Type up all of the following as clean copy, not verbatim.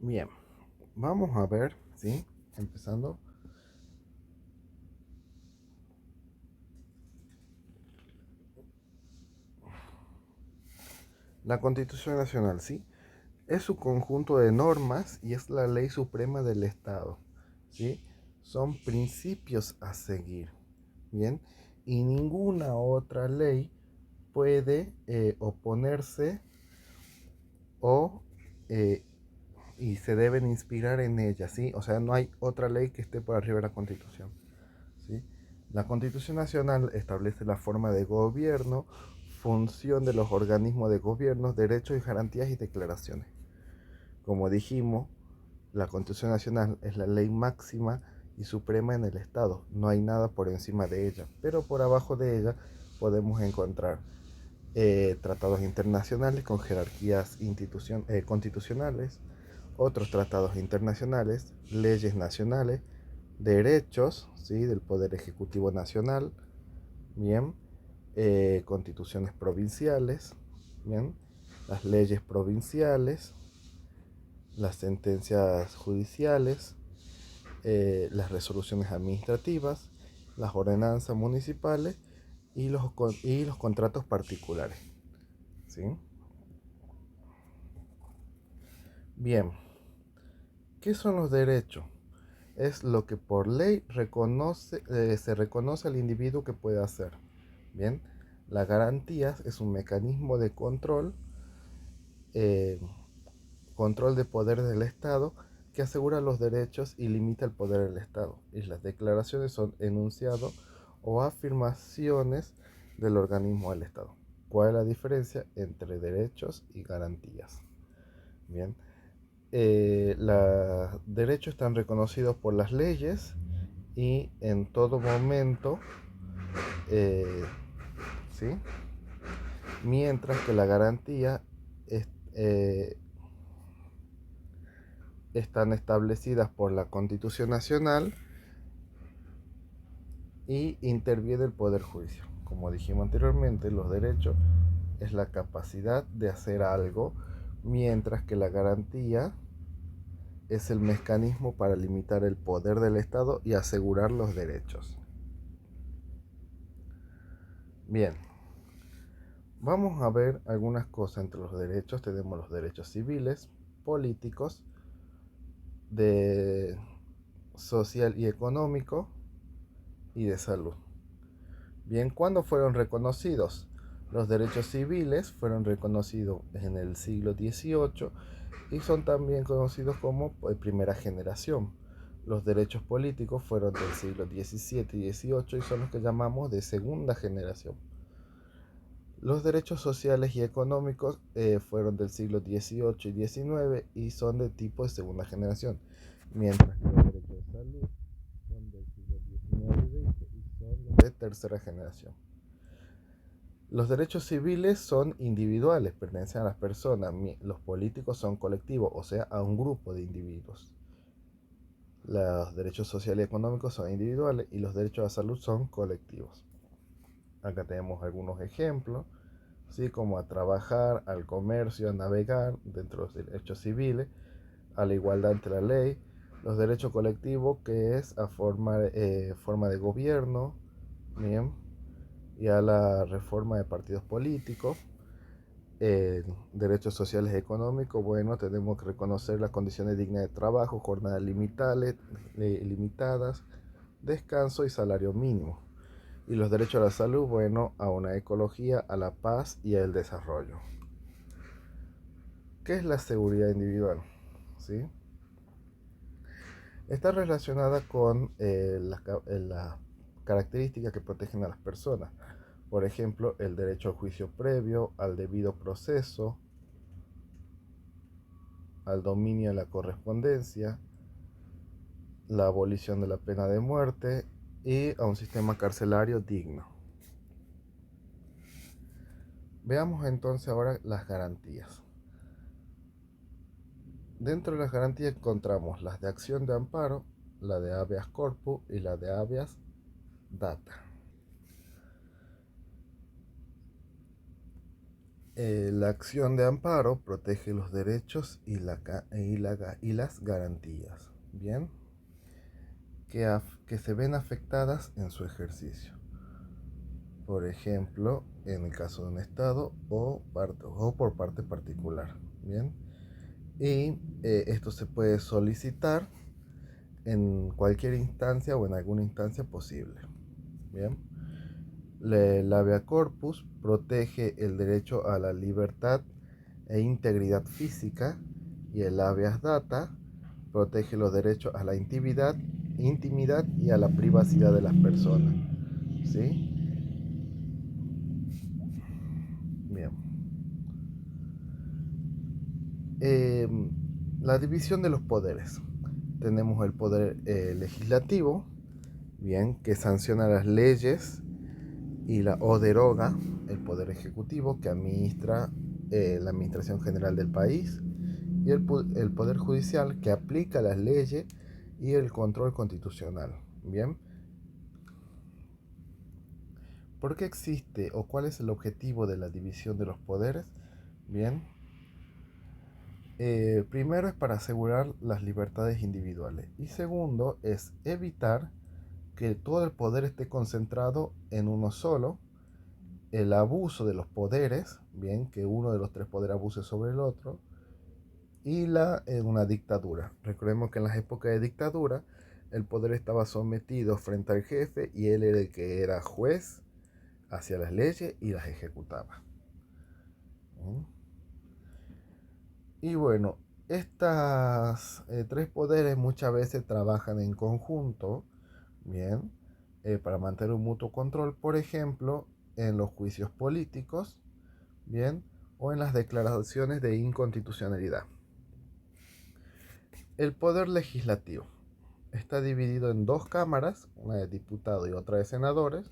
Bien, vamos a ver, ¿sí? Empezando. La Constitución Nacional, ¿sí? Es su conjunto de normas y es la ley suprema del Estado, ¿sí? Son principios a seguir, ¿bien? Y ninguna otra ley puede oponerse o eh, y se deben inspirar en ella, ¿sí? O sea, no hay otra ley que esté por arriba de la Constitución, ¿sí? La Constitución Nacional establece la forma de gobierno, función de los organismos de gobierno, derechos y garantías y declaraciones. Como dijimos, la Constitución Nacional es la ley máxima y suprema en el Estado. No hay nada por encima de ella, pero por abajo de ella podemos encontrar tratados internacionales con jerarquías constitucionales, otros tratados internacionales, leyes nacionales, derechos, ¿sí? Del Poder Ejecutivo Nacional, bien, constituciones provinciales, bien, las leyes provinciales, las sentencias judiciales, las resoluciones administrativas, las ordenanzas municipales y los contratos particulares, ¿sí? Bien, ¿qué son los derechos? Es lo que por ley se reconoce al individuo que puede hacer. Bien, las garantías es un mecanismo de eh, control de poder del Estado que asegura los derechos y limita el poder del Estado. Y las declaraciones son enunciados o afirmaciones del organismo del Estado. ¿Cuál es la diferencia entre derechos y garantías? Bien, los derechos están reconocidos por las leyes y en todo momento, eh, ¿sí? Mientras que la garantía es, eh, están establecidas por la Constitución Nacional y interviene el Poder Judicial. Como dijimos anteriormente, los derechos es la capacidad de hacer algo, mientras que la garantía es el mecanismo para limitar el poder del Estado y asegurar los derechos. Bien, vamos a ver algunas cosas entre los derechos. Tenemos los derechos civiles, políticos, de social y económico y de salud. Bien, ¿cuándo fueron reconocidos? Los derechos civiles fueron reconocidos en el siglo XVIII y son también conocidos como primera generación. Los derechos políticos fueron del siglo XVII y XVIII y son los que llamamos de segunda generación. Los derechos sociales y económicos fueron del siglo XVIII y XIX y son de tipo de segunda generación, mientras que los derechos de salud son del siglo XIX y XX y son de tercera generación. Los derechos civiles son individuales, pertenecen a las personas. Los políticos son colectivos, o sea, a un grupo de individuos. Los derechos sociales y económicos son individuales y los derechos a la salud son colectivos. Acá tenemos algunos ejemplos, ¿sí? Como a trabajar, al comercio, a navegar, dentro de los derechos civiles, a la igualdad ante la ley, los derechos colectivos, que es a forma de gobierno, ¿bien? Y a la reforma de partidos políticos. Derechos sociales y económicos, bueno, tenemos que reconocer las condiciones dignas de trabajo, jornadas limitadas, descanso y salario mínimo. Y los derechos a la salud, bueno, a una ecología, a la paz y al desarrollo. ¿Qué es la seguridad individual? ¿Sí? Está relacionada con las características que protegen a las personas. Por ejemplo, el derecho al juicio previo, al debido proceso, al dominio de la correspondencia, la abolición de la pena de muerte y a un sistema carcelario digno. Veamos entonces ahora las garantías. Dentro de las garantías encontramos las de acción de amparo, la de habeas corpus y la de habeas data. La acción de amparo protege los derechos y las garantías, ¿bien? Que se ven afectadas en su ejercicio. Por ejemplo, en el caso de un Estado o por parte particular, ¿bien? Y esto se puede solicitar en cualquier instancia o en alguna instancia posible, ¿bien? El habeas corpus protege el derecho a la libertad e integridad física y el habeas data protege los derechos a la intimidad y a la privacidad de las personas. ¿Sí? Bien. Eh, la división de los poderes. Tenemos el poder legislativo, bien, que sanciona las leyes o deroga el poder ejecutivo, que administra la administración general del país, y el poder judicial, que aplica las leyes y el control constitucional. Bien, ¿por qué existe o cuál es el objetivo de la división de los poderes? Bien, primero es para asegurar las libertades individuales y segundo es evitar que todo el poder esté concentrado en uno solo, el abuso de los poderes, bien, que uno de los tres poderes abuse sobre el otro, y una dictadura. Recordemos que en las épocas de dictadura el poder estaba sometido frente al jefe y él era el que era juez hacia las leyes y las ejecutaba. ¿Mm? Y bueno, estas tres poderes muchas veces trabajan en conjunto, bien, para mantener un mutuo control, por ejemplo, en los juicios políticos, bien, o en las declaraciones de inconstitucionalidad. El poder legislativo está dividido en dos cámaras, una de diputados y otra de senadores.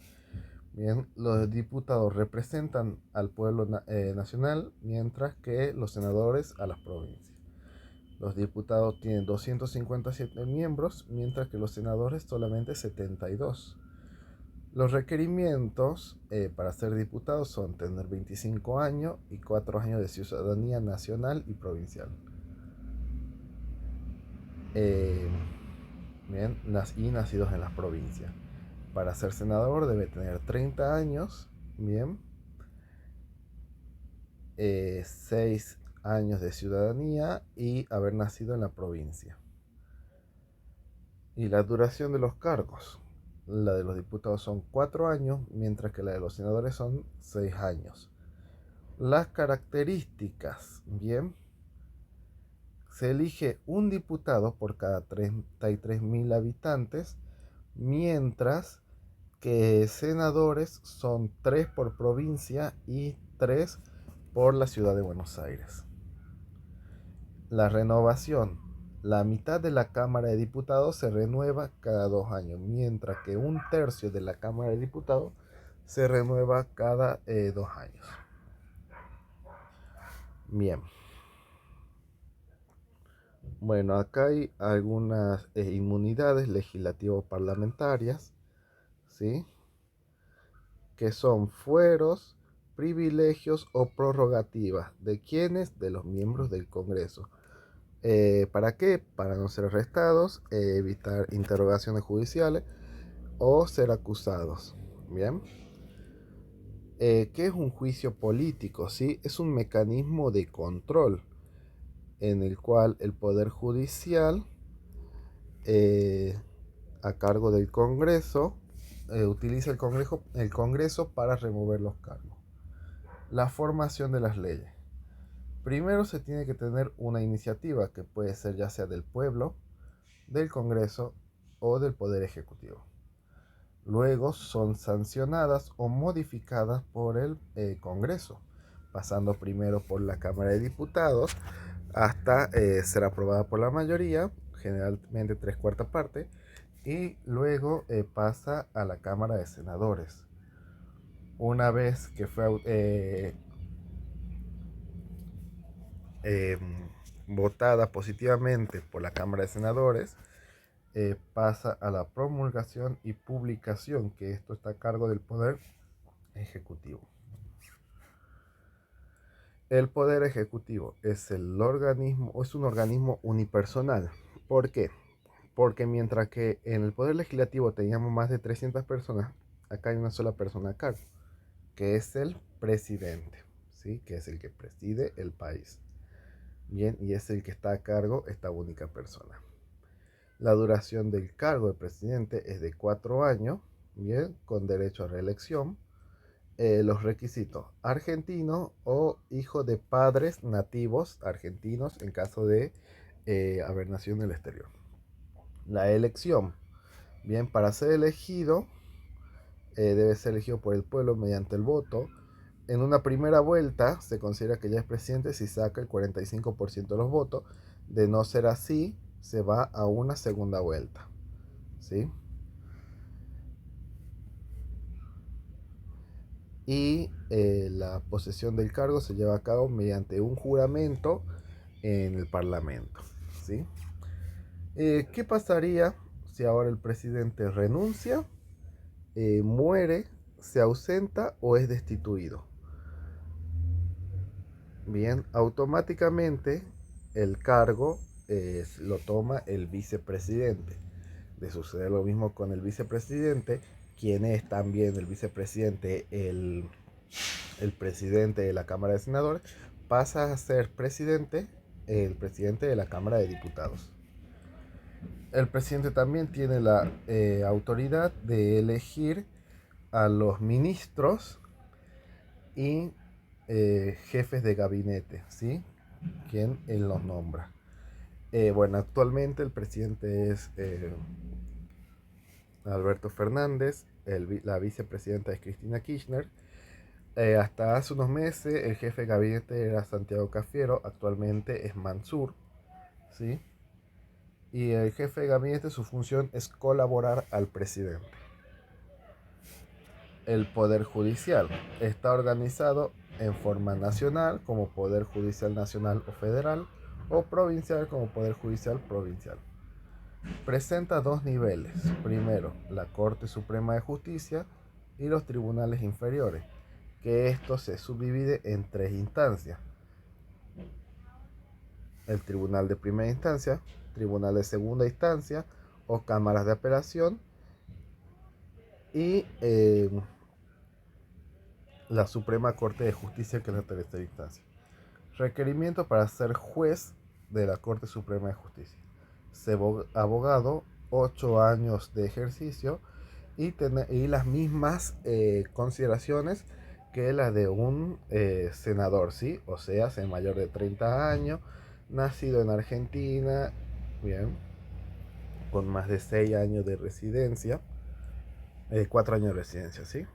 Bien, los diputados representan al pueblo nacional, mientras que los senadores a las provincias. Los diputados tienen 257 miembros, mientras que los senadores solamente 72. Los requerimientos para ser diputados son tener 25 años y 4 años de ciudadanía nacional y provincial. Eh, bien, y nacidos en las provincias. Para ser senador debe tener 30 años, bien, 6 años de ciudadanía y haber nacido en la provincia. Y la duración de los cargos. La de los diputados son 4 años, mientras que la de los senadores son 6 años. Las características, bien, se elige un diputado por cada 33.000 habitantes, mientras que senadores son 3 por provincia y 3 por la ciudad de Buenos Aires. La renovación. La mitad de la Cámara de Diputados se renueva cada 2 años, mientras que un tercio de la Cámara de Diputados se renueva cada 2 años. Bien. Bueno, acá hay algunas inmunidades legislativo-parlamentarias, ¿sí? Que son fueros, privilegios o prorrogativas. ¿De quiénes? De los miembros del Congreso. ¿Para qué? Para no ser arrestados, evitar interrogaciones judiciales o ser acusados. Bien. ¿Qué es un juicio político? ¿Sí? Es un mecanismo de control en el cual el Poder Judicial, a cargo del Congreso, utiliza el Congreso para remover los cargos. La formación de las leyes. Primero se tiene que tener una iniciativa que puede ser ya sea del pueblo, del Congreso o del Poder Ejecutivo. Luego son sancionadas o modificadas por el Congreso, pasando primero por la Cámara de Diputados hasta ser aprobada por la mayoría, generalmente 3/4 partes, y luego pasa a la Cámara de Senadores. Una vez que fue eh, votada positivamente por la Cámara de Senadores, pasa a la promulgación y publicación, que esto está a cargo del Poder Ejecutivo. El Poder Ejecutivo es el organismo, o es un organismo unipersonal. ¿Por qué? Porque mientras que en el Poder Legislativo teníamos más de 300 personas, acá hay una sola persona a cargo, que es el presidente, ¿sí? Que es el que preside el país. Bien, y es el que está a cargo esta única persona. La duración del cargo de presidente es de 4 años, bien, con derecho a reelección. Los requisitos: argentino o hijo de padres nativos argentinos en caso de haber nacido en el exterior. La elección: bien, para ser elegido debe ser elegido por el pueblo mediante el voto. En una primera vuelta se considera que ya es presidente si saca el 45% de los votos. De no ser así, se va a una segunda vuelta, ¿sí? Y la posesión del cargo se lleva a cabo mediante un juramento en el Parlamento, ¿sí? ¿Qué pasaría si ahora el presidente renuncia, muere, se ausenta o es destituido? Bien, automáticamente el cargo lo toma el vicepresidente. De suceder lo mismo con el vicepresidente, quien es también el vicepresidente, el presidente de la Cámara de Senadores, pasa a ser presidente, el presidente de la Cámara de Diputados. El presidente también tiene la autoridad de elegir a los ministros y jefes de gabinete, ¿sí? Quien él los nombra. Bueno, actualmente el presidente es Alberto Fernández, la vicepresidenta es Cristina Kirchner. Hasta hace unos meses el jefe de gabinete era Santiago Cafiero, actualmente es Mansur, ¿sí? Y el jefe de gabinete, su función es colaborar al presidente. El Poder Judicial está organizado en forma nacional como Poder Judicial Nacional o Federal, o provincial como Poder Judicial Provincial. Presenta dos niveles: primero, la Corte Suprema de Justicia y los tribunales inferiores, que esto se subdivide en tres instancias: el Tribunal de Primera Instancia, Tribunal de Segunda Instancia o Cámaras de Apelación, y la Suprema Corte de Justicia, que es la tercera instancia. Requerimiento para ser juez de la Corte Suprema de Justicia: ser abogado, 8 años de ejercicio y las mismas consideraciones que la de un senador, ¿sí? O sea, ser mayor de 30 años, nacido en Argentina, bien, con más de 6 años de residencia, 4 años de residencia, ¿sí?